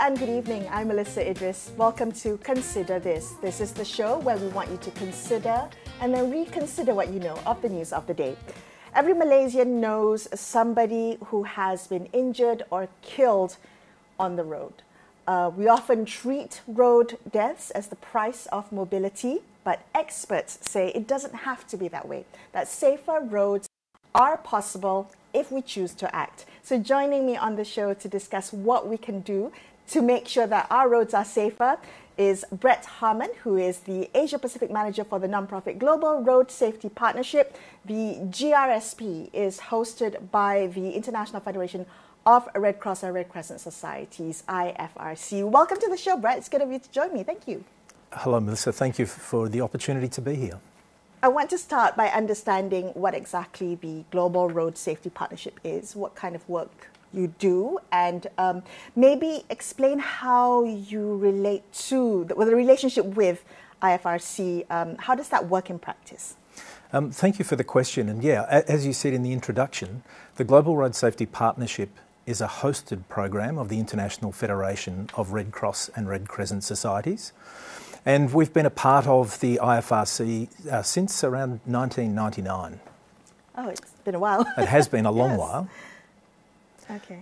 and good evening. I'm Melisa Idris. Welcome to Consider This. This is the show where we want you to consider and then reconsider what you know of the news of the day. Every Malaysian knows somebody who has been injured or killed on the road. We often treat road deaths as the price of mobility, but experts say it doesn't have to be that way, that safer roads are possible if we choose to act. So joining me on the show to discuss what we can do to make sure that our roads are safer is Brett Harman, who is the Asia Pacific Manager for the nonprofit Global Road Safety Partnership. The GRSP is hosted by the International Federation of Red Cross and Red Crescent Societies, IFRC. Welcome to the show, Brett. It's good of you to join me. Thank you. Hello, Melissa. Thank you for the opportunity to be here. I want to start by understanding what exactly the Global Road Safety Partnership is, what kind of work you do, and maybe explain how you relate to the relationship with IFRC. How does that work in practice? Thank you for the question. And yeah, as you said in the introduction, the Global Road Safety Partnership is a hosted program of the International Federation of Red Cross and Red Crescent Societies. And we've been a part of the IFRC since around 1999. Oh, it's been a while. It has been a long Yes. while. Okay.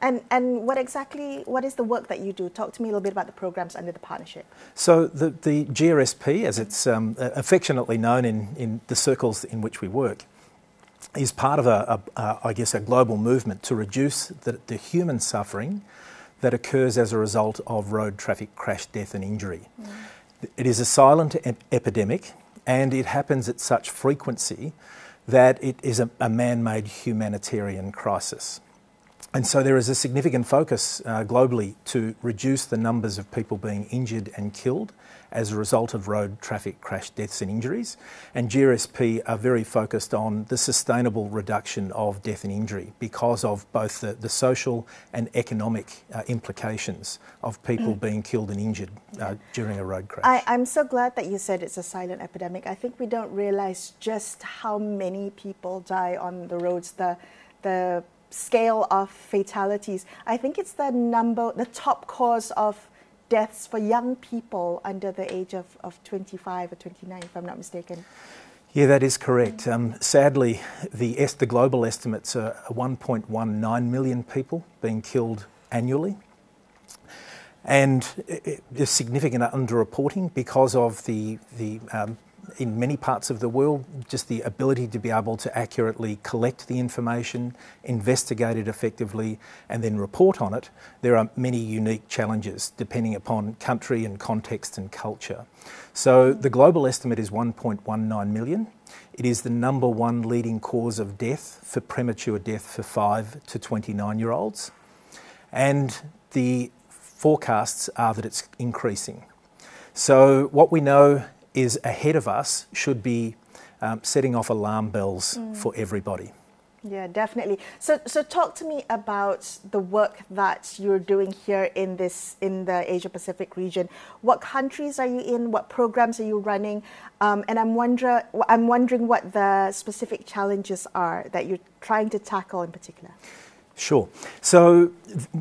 And what is the work that you do? Talk to me a little bit about the programs under the partnership. So the GRSP, as it's affectionately known in the circles in which we work, is part of a global movement to reduce the human suffering that occurs as a result of road traffic crash, death and injury. It is a silent epidemic, and it happens at such frequency that it is a man-made humanitarian crisis. And so there is a significant focus globally to reduce the numbers of people being injured and killed as a result of road traffic crash deaths and injuries. And GRSP are very focused on the sustainable reduction of death and injury because of both the social and economic implications of people being killed and injured during a road crash. I'm so glad that you said it's a silent epidemic. I think we don't realise just how many people die on the roads, the scale of fatalities. I think it's the top cause of deaths for young people under the age of 25 or 29, if I'm not mistaken. Yeah, that is correct. Sadly, the global estimates are 1.19 million people being killed annually. And there's significant underreporting because of in many parts of the world, just the ability to be able to accurately collect the information, investigate it effectively, and then report on it. There are many unique challenges depending upon country and context and culture. So the global estimate is 1.19 million. It is the number one leading cause of death for premature death for 5 to 29-year-olds. And the forecasts are that it's increasing. So what we know is ahead of us should be setting off alarm bells for everybody. Yeah, definitely. So talk to me about the work that you're doing here in the Asia Pacific region. What countries are you in? What programs are you running? And I'm wondering what the specific challenges are that you're trying to tackle in particular. Sure. So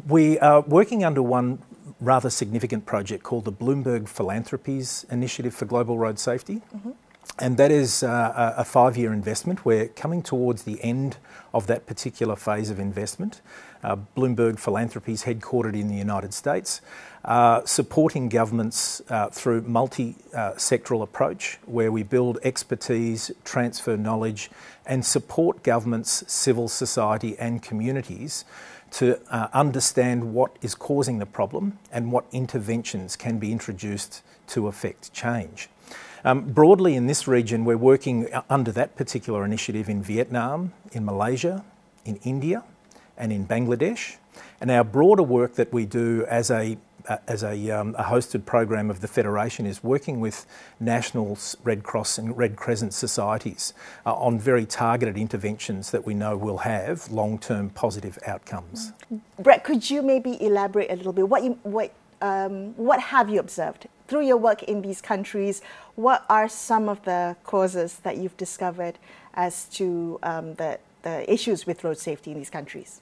we are working under one rather significant project called the Bloomberg Philanthropies Initiative for Global Road Safety. And that is a 5-year investment. We're coming towards the end of that particular phase of investment. Bloomberg Philanthropies, headquartered in the United States, supporting governments through multi-sectoral approach where we build expertise, transfer knowledge and support governments, civil society and communities to understand what is causing the problem and what interventions can be introduced to affect change. Broadly in this region, we're working under that particular initiative in Vietnam, in Malaysia, in India and in Bangladesh. And our broader work that we do as a hosted program of the Federation is working with national Red Cross and Red Crescent societies on very targeted interventions that we know will have long-term positive outcomes. Brett, could you maybe elaborate a little bit? What have you observed through your work in these countries? What are some of the causes that you've discovered as to the issues with road safety in these countries?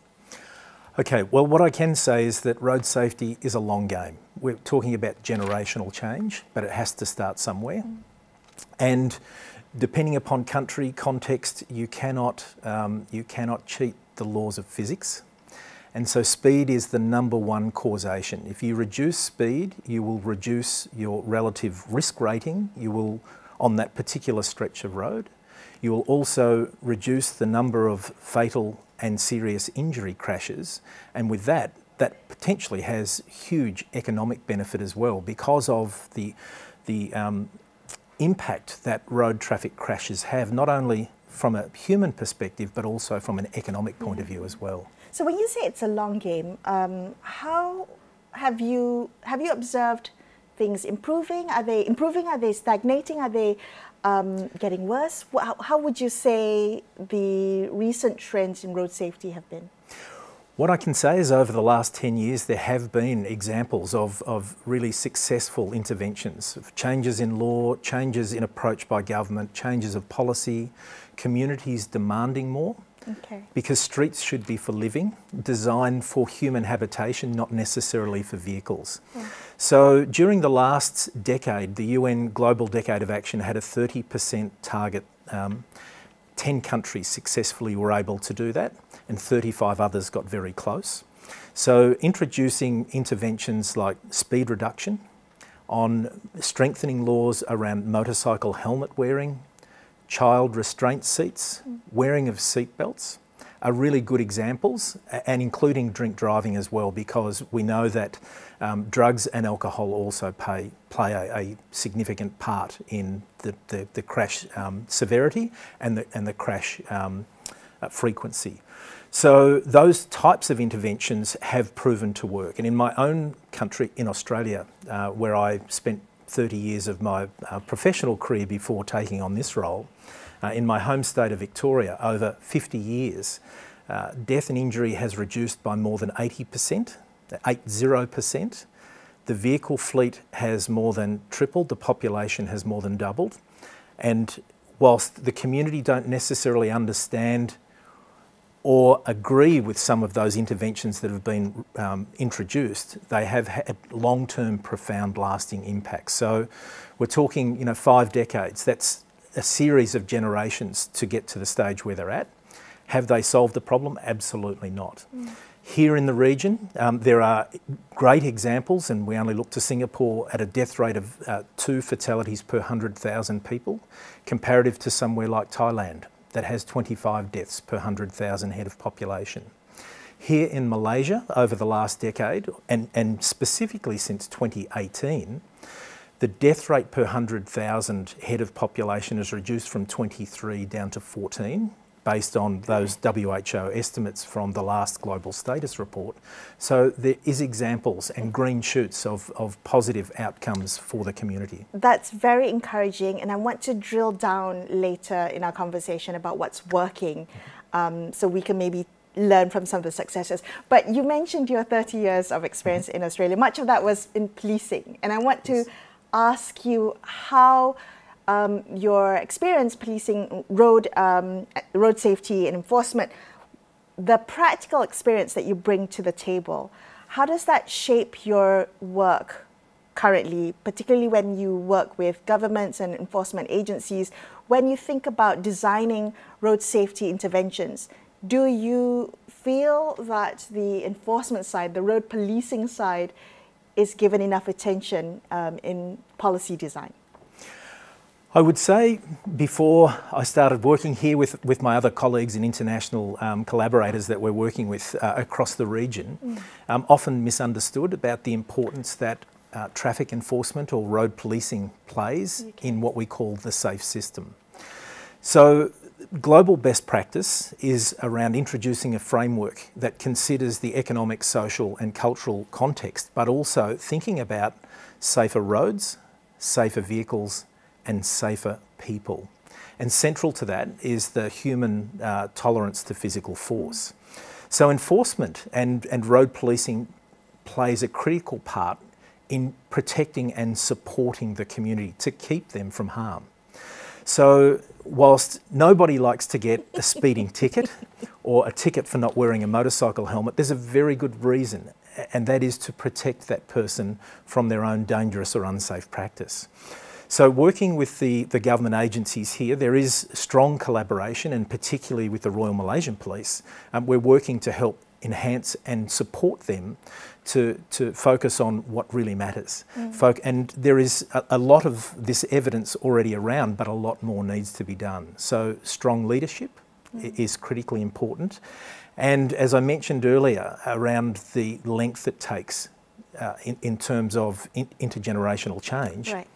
Okay, well, what I can say is that road safety is a long game. We're talking about generational change, but it has to start somewhere. And depending upon country, context, you cannot cheat the laws of physics. And so speed is the number one causation. If you reduce speed, you will reduce your relative risk rating. You will, on that particular stretch of road, you will also reduce the number of fatal and serious injury crashes, and with that potentially has huge economic benefit as well because of the impact that road traffic crashes have, not only from a human perspective but also from an economic point of view as well. So when you say it's a long game, how have you observed things improving? Are they improving? Are they stagnating? Are they getting worse? How would you say the recent trends in road safety have been? What I can say is over the last 10 years there have been examples of really successful interventions, of changes in law, changes in approach by government, changes of policy, communities demanding more. Okay. Because streets should be for living, designed for human habitation, not necessarily for vehicles. Yeah. So during the last decade, the UN Global Decade of Action had a 30% target. 10 countries successfully were able to do that, and 35 others got very close. So introducing interventions like speed reduction, on strengthening laws around motorcycle helmet wearing, child restraint seats, wearing of seat belts are really good examples, and including drink driving as well, because we know that drugs and alcohol also play a significant part in the crash severity and the crash frequency. So those types of interventions have proven to work. And in my own country, in Australia, where I spent 30 years of my professional career before taking on this role, in my home state of Victoria, over 50 years, death and injury has reduced by more than 80%, 80%. The vehicle fleet has more than tripled, the population has more than doubled. And whilst the community don't necessarily understand or agree with some of those interventions that have been introduced, they have had long-term, profound, lasting impacts. So we're talking, 5 decades. That's a series of generations to get to the stage where they're at. Have they solved the problem? Absolutely not. Here in the region, there are great examples, and we only look to Singapore at a death rate of 2 fatalities per 100,000 people, comparative to somewhere like Thailand that has 25 deaths per 100,000 head of population. Here in Malaysia, over the last decade, and specifically since 2018, the death rate per 100,000 head of population is reduced from 23 down to 14, based on those WHO estimates from the last global status report. So there is examples and green shoots of positive outcomes for the community. That's very encouraging, and I want to drill down later in our conversation about what's working, so we can maybe learn from some of the successes. But you mentioned your 30 years of experience in Australia. Much of that was in policing, and I want to ask you how your experience policing road safety and enforcement, the practical experience that you bring to the table, how does that shape your work currently, particularly when you work with governments and enforcement agencies? When you think about designing road safety interventions, do you feel that the enforcement side, the road policing side, is given enough attention in policy design? I would say before I started working here with my other colleagues and international collaborators that we're working with across the region, often misunderstood about the importance that traffic enforcement or road policing plays in what we call the safe system. So global best practice is around introducing a framework that considers the economic, social and cultural context, but also thinking about safer roads, safer vehicles and safer people. And central to that is the human tolerance to physical force. So enforcement and road policing plays a critical part in protecting and supporting the community to keep them from harm. So whilst nobody likes to get a speeding ticket or a ticket for not wearing a motorcycle helmet, there's a very good reason, and that is to protect that person from their own dangerous or unsafe practice. So working with the government agencies here, there is strong collaboration, and particularly with the Royal Malaysian Police, we're working to help enhance and support them to focus on what really matters. And there is a lot of this evidence already around, but a lot more needs to be done. So strong leadership is critically important. And as I mentioned earlier, around the length it takes in terms of intergenerational change, Right.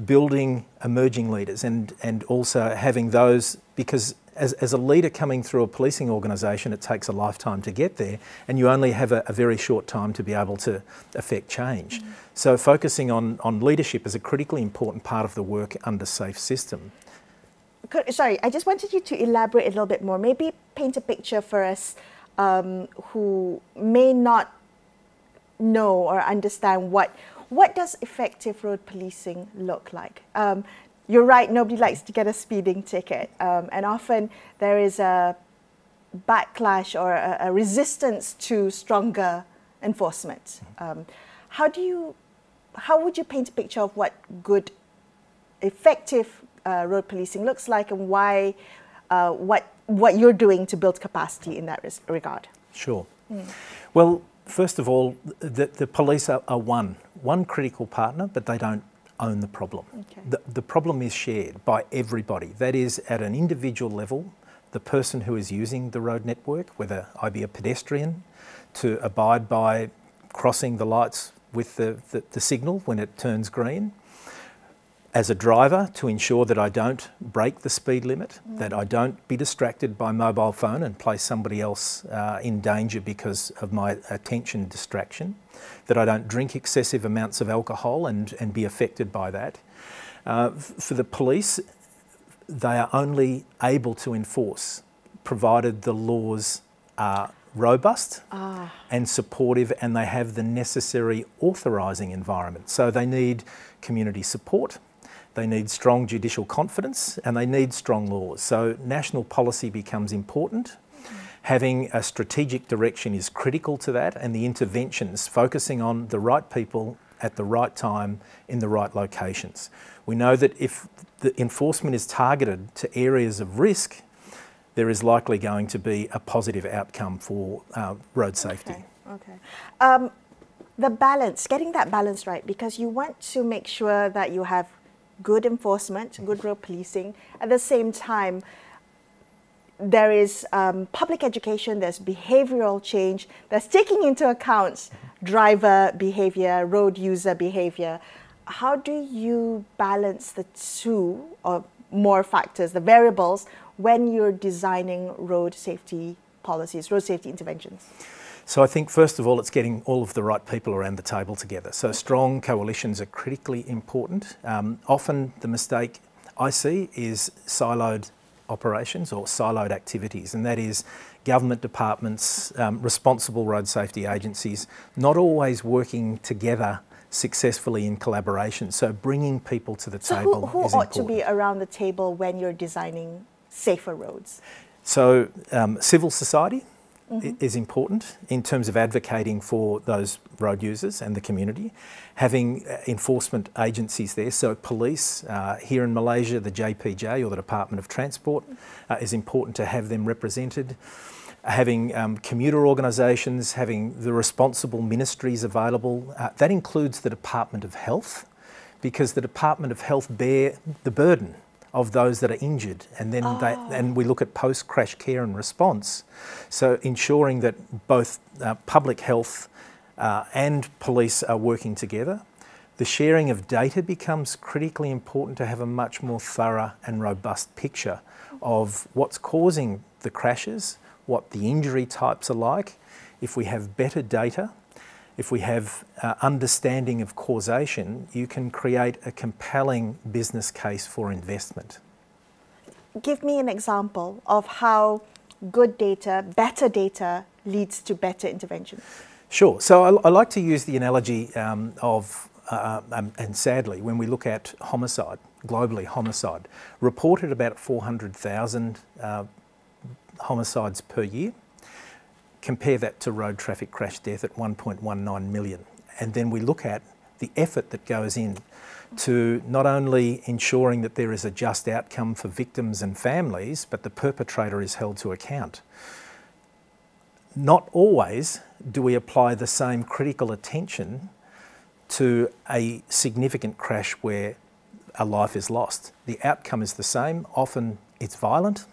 building emerging leaders and also having those, because as a leader coming through a policing organisation, it takes a lifetime to get there, and you only have a very short time to be able to affect change. So focusing on leadership is a critically important part of the work under Safe System. Sorry, I just wanted you to elaborate a little bit more. Maybe paint a picture for us who may not know or understand what does effective road policing look like? You're right, nobody likes to get a speeding ticket, and often there is a backlash or a resistance to stronger enforcement. How would you paint a picture of what good, effective road policing looks like, and why, what you're doing to build capacity in that regard? Sure. Well, first of all, the police are one critical partner, but they don't own the problem. Okay. The problem is shared by everybody. That is, at an individual level, the person who is using the road network, whether I be a pedestrian, to abide by crossing the lights with the signal when it turns green, as a driver to ensure that I don't break the speed limit, that I don't be distracted by mobile phone and place somebody else in danger because of my attention distraction, that I don't drink excessive amounts of alcohol and be affected by that. For the police, they are only able to enforce provided the laws are robust and supportive, and they have the necessary authorising environment. So they need community support, they need strong judicial confidence, and they need strong laws. So national policy becomes important. Having a strategic direction is critical to that, and the interventions focusing on the right people at the right time in the right locations. We know that if the enforcement is targeted to areas of risk, there is likely going to be a positive outcome for road safety. Okay. The balance, getting that balance right, because you want to make sure that you have good enforcement, good road policing. At the same time, there is public education, there's behavioural change, there's taking into account driver behaviour, road user behaviour. How do you balance the two or more factors, the variables, when you're designing road safety policies, road safety interventions? So I think first of all, it's getting all of the right people around the table together. So strong coalitions are critically important. Often the mistake I see is siloed operations or siloed activities, and that is government departments, responsible road safety agencies, not always working together successfully in collaboration. So bringing people to the table who is ought important. to be around the table when you're designing safer roads? So civil society is important in terms of advocating for those road users and the community. Having enforcement agencies there, so police, here in Malaysia, the JPJ or the Department of Transport is important to have them represented. Having commuter organisations, having the responsible ministries available. That includes the Department of Health, because the Department of Health bear the burden of those that are injured, and then and we look at post-crash care and response. So ensuring that both public health and police are working together. The sharing of data becomes critically important to have a much more thorough and robust picture of what's causing the crashes, what the injury types are like. If we have better data, if we have understanding of causation, you can create a compelling business case for investment. Give me an example of how good data, better data, leads to better intervention. Sure. So I like to use the analogy of, and sadly, when we look at homicide, globally, homicide. Reported about 400,000 homicides per year. Compare that to road traffic crash death at 1.19 million. And then we look at the effort that goes in to not only ensuring that there is a just outcome for victims and families, but the perpetrator is held to account. Not always do we apply the same critical attention to a significant crash where a life is lost. The outcome is the same. Often it's violent,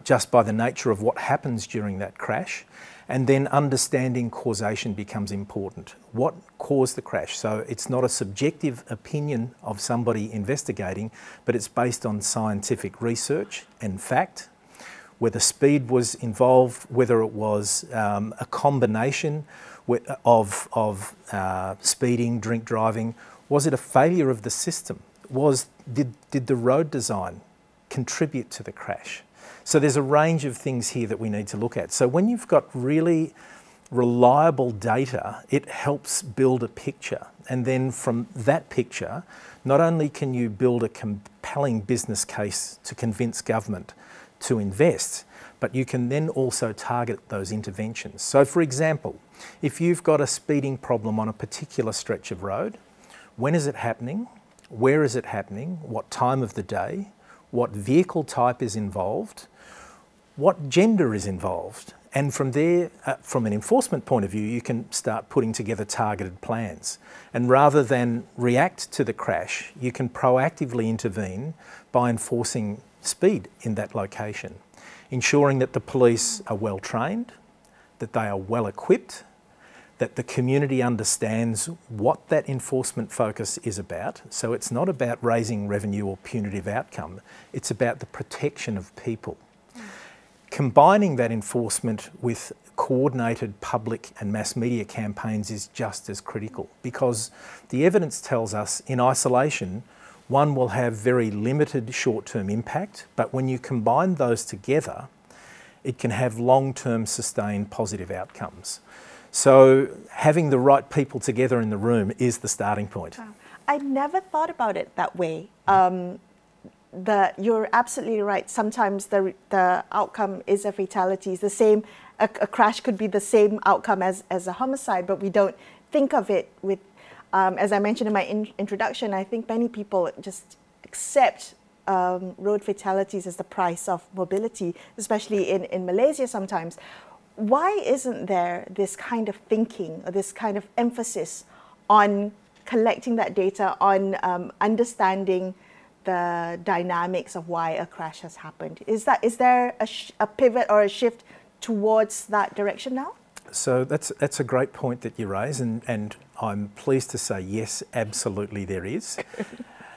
just by the nature of what happens during that crash. And then understanding causation becomes important. What caused the crash? So it's not a subjective opinion of somebody investigating, but it's based on scientific research and fact. Whether speed was involved, whether it was a combination of speeding, drink driving. Was it a failure of the system? Did the road design contribute to the crash? So there's a range of things here that we need to look at. So when you've got really reliable data, it helps build a picture. And then from that picture, not only can you build a compelling business case to convince government to invest, but you can then also target those interventions. So for example, if you've got a speeding problem on a particular stretch of road, when is it happening? Where is it happening? What time of the day? What vehicle type is involved? What gender is involved? And from there, from an enforcement point of view, you can start putting together targeted plans. And rather than react to the crash, you can proactively intervene by enforcing speed in that location, ensuring that the police are well trained, that they are well equipped, that the community understands what that enforcement focus is about. So it's not about raising revenue or punitive outcome, it's about the protection of people. Combining that enforcement with coordinated public and mass media campaigns is just as critical, because the evidence tells us in isolation, one will have very limited short-term impact, but when you combine those together, it can have long-term sustained positive outcomes. So having the right people together in the room is the starting point. Wow. I never thought about it that way. You're absolutely right. Sometimes the outcome is a fatality. It's the same. A crash could be the same outcome as a homicide, but we don't think of it with. As I mentioned in my introduction, I think many people just accept road fatalities as the price of mobility, especially in Malaysia sometimes. Why isn't there this kind of thinking or this kind of emphasis on collecting that data, on understanding the dynamics of why a crash has happened? Is there a pivot or a shift towards that direction now? So that's a great point that you raise, and I'm pleased to say yes, absolutely there is.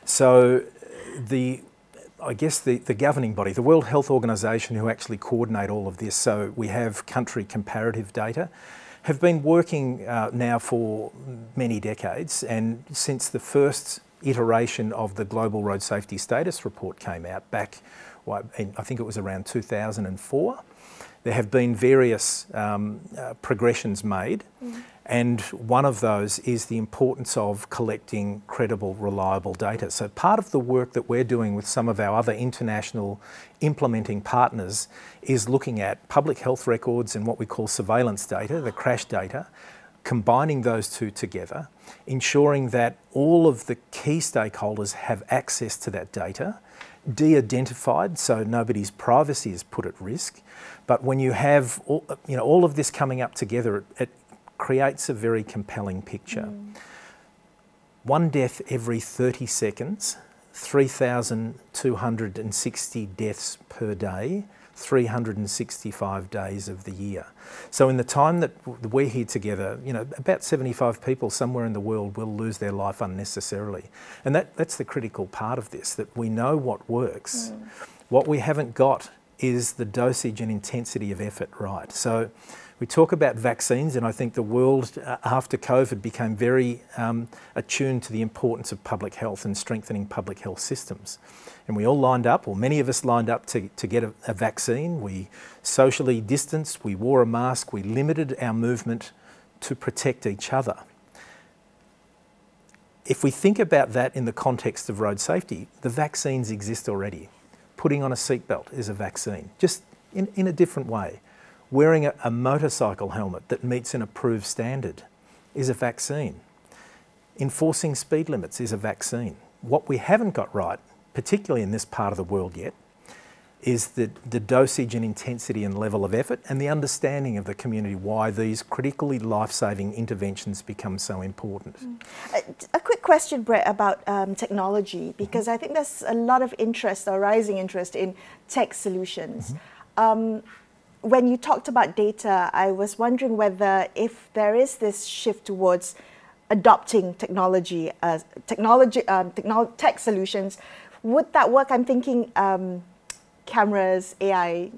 So I guess the governing body, the World Health Organization, who actually coordinate all of this, so we have country comparative data, have been working now for many decades, and since the first iteration of the Global Road Safety Status Report came out back, I think it was around 2004, there have been various progressions made, and one of those is the importance of collecting credible, reliable data. So part of the work that we're doing with some of our other international implementing partners is looking at public health records and what we call surveillance data, the crash data, combining those two together, ensuring that all of the key stakeholders have access to that data, de-identified so nobody's privacy is put at risk. But when you have all of this coming up together, it creates a very compelling picture. One death every 30 seconds, 3,260 deaths per day, 365 days of the year. So in the time that we're here together, about 75 people somewhere in the world will lose their life unnecessarily. And that's the critical part of this, that we know what works. What we haven't got is the dosage and intensity of effort right. So we talk about vaccines, and I think the world after COVID became very attuned to the importance of public health and strengthening public health systems. And we all lined up, or many of us lined up to get a vaccine. We socially distanced, we wore a mask, we limited our movement to protect each other. if we think about that in the context of road safety, the vaccines exist already. Putting on a seatbelt is a vaccine, just in a different way. Wearing a motorcycle helmet that meets an approved standard is a vaccine. Enforcing speed limits is a vaccine. What we haven't got right, particularly in this part of the world yet, is the dosage and intensity and level of effort and the understanding of the community why these critically life-saving interventions become so important. A quick question, Brett, about technology, because I think there's a lot of interest or rising interest in tech solutions. When you talked about data, I was wondering whether if there is this shift towards adopting technology, tech solutions, would that work? I'm thinking cameras, AI,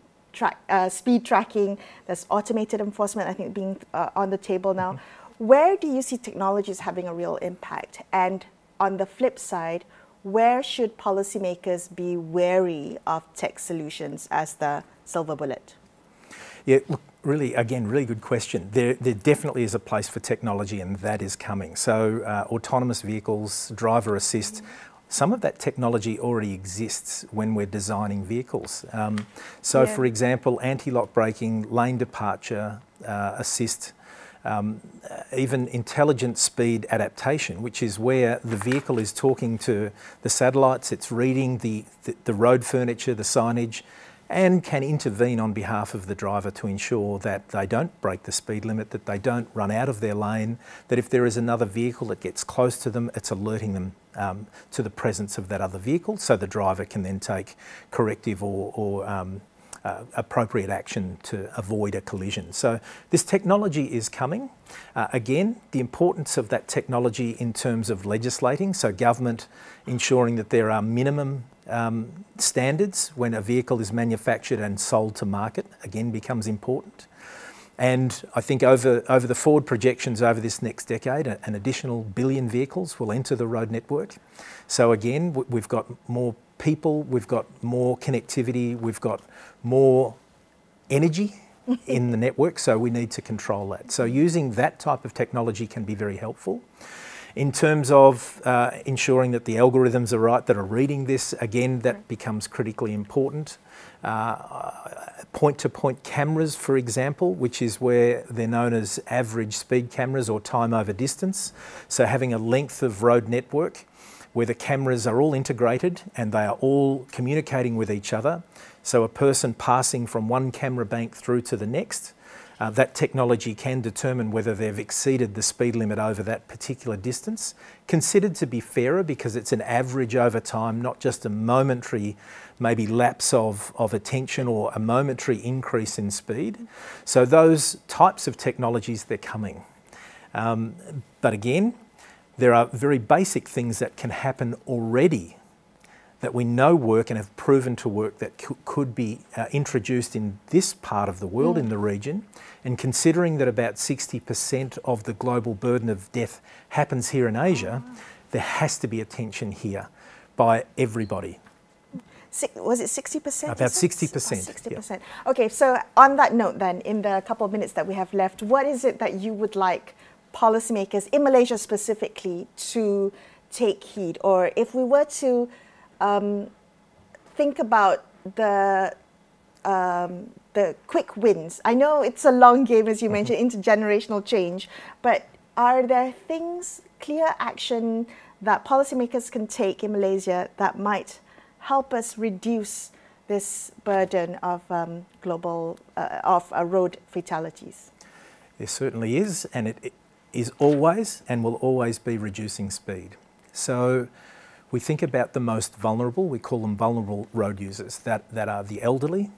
speed tracking, there's automated enforcement, I think, being on the table now. Where do you see technologies having a real impact? And on the flip side, where should policymakers be wary of tech solutions as the silver bullet? Yeah, look, really, again, really good question. There definitely is a place for technology, and that is coming. So autonomous vehicles, driver assist, some of that technology already exists when we're designing vehicles. For example, anti-lock braking, lane departure assist, even intelligent speed adaptation, which is where the vehicle is talking to the satellites, it's reading the road furniture, the signage, and can intervene on behalf of the driver to ensure that they don't break the speed limit, that they don't run out of their lane, that if there is another vehicle that gets close to them, it's alerting them to the presence of that other vehicle, so the driver can then take corrective or appropriate action to avoid a collision. So this technology is coming. Again, the importance of that technology in terms of legislating, so government ensuring that there are minimum standards when a vehicle is manufactured and sold to market, again, becomes important. And I think over the forward projections over this next decade, an additional 1 billion vehicles will enter the road network. So again, we've got more people, we've got more connectivity, we've got more energy in the network, so we need to control that. So using that type of technology can be very helpful. In terms of ensuring that the algorithms are right that are reading this, again, that becomes critically important. Point-to-point cameras, for example, which is where they're known as average speed cameras or time over distance. So having a length of road network where the cameras are all integrated and they are all communicating with each other. So a person passing from one camera bank through to the next, that technology can determine whether they've exceeded the speed limit over that particular distance. Considered to be fairer because it's an average over time, not just a momentary maybe lapse of attention or a momentary increase in speed. So those types of technologies, they're coming. But again, there are very basic things that can happen already that we know work and have proven to work that could be introduced in this part of the world, in the region. And considering that about 60% of the global burden of death happens here in Asia, there has to be attention here by everybody. Was it 60%? About 60%. 60%. Yep. Okay, so on that note then, in the couple of minutes that we have left, what is it that you would like policymakers in Malaysia specifically to take heed? Or if we were to think about the quick wins. I know it's a long game, as you mentioned, intergenerational change, but are there things, clear action that policymakers can take in Malaysia that might help us reduce this burden of road fatalities? There certainly is, and it is always and will always be reducing speed. So we think about the most vulnerable, we call them vulnerable road users, that are the elderly,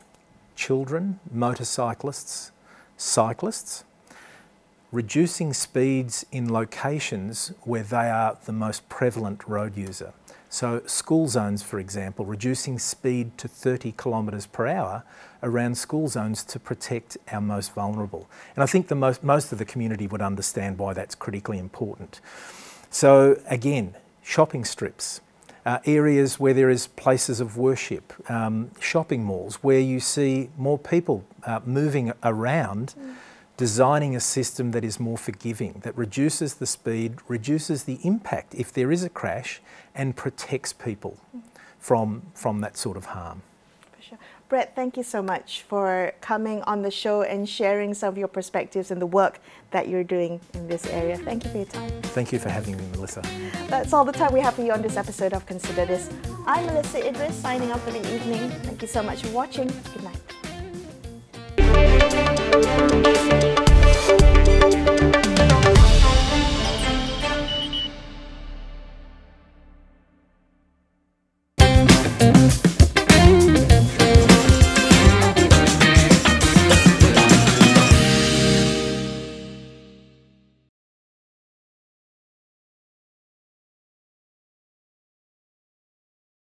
children, motorcyclists, cyclists. Reducing speeds in locations where they are the most prevalent road user. So school zones, for example, reducing speed to 30 kilometres per hour around school zones to protect our most vulnerable. And I think most of the community would understand why that's critically important. So again, shopping strips, areas where there is places of worship, shopping malls where you see more people moving around, designing a system that is more forgiving, that reduces the speed, reduces the impact if there is a crash, and protects people from that sort of harm. For sure. Brett, thank you so much for coming on the show and sharing some of your perspectives and the work that you're doing in this area. Thank you for your time. Thank you for having me, Melissa. That's all the time we have for you on this episode of Consider This. I'm Melisa Idris, signing off for the evening. Thank you so much for watching. Good night.